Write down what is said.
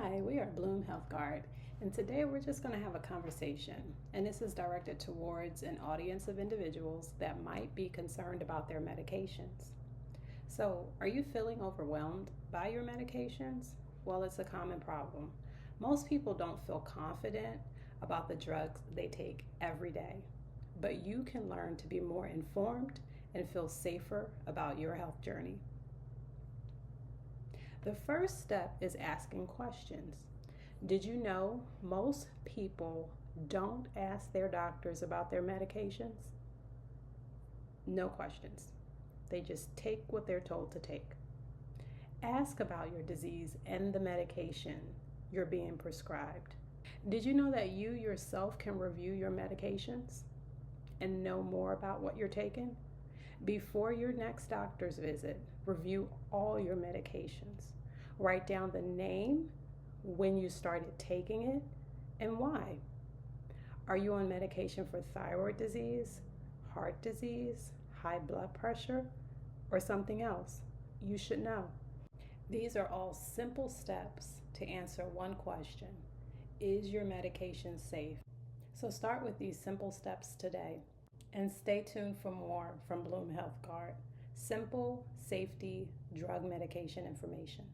Hi, we are Bloom Health Guard, and today we're just going to have a conversation. And this is directed towards an audience of individuals that might be concerned about their medications. So, are you feeling overwhelmed by your medications? Well, it's a common problem. Most people don't feel confident about the drugs they take every day, but you can learn to be more informed and feel safer about your health journey. The first step is asking questions. Did you know most people don't ask their doctors about their medications? No questions. They just take what they're told to take. Ask about your disease and the medication you're being prescribed. Did you know that you yourself can review your medications and know more about what you're taking? Before your next doctor's visit, review all your medications. Write down the name, when you started taking it, and why. Are you on medication for thyroid disease, heart disease, high blood pressure, or something else? You should know. These are all simple steps to answer one question: is your medication safe? So start with these simple steps today. And stay tuned for more from Bloom Health Guard. Simple, safety, drug medication information.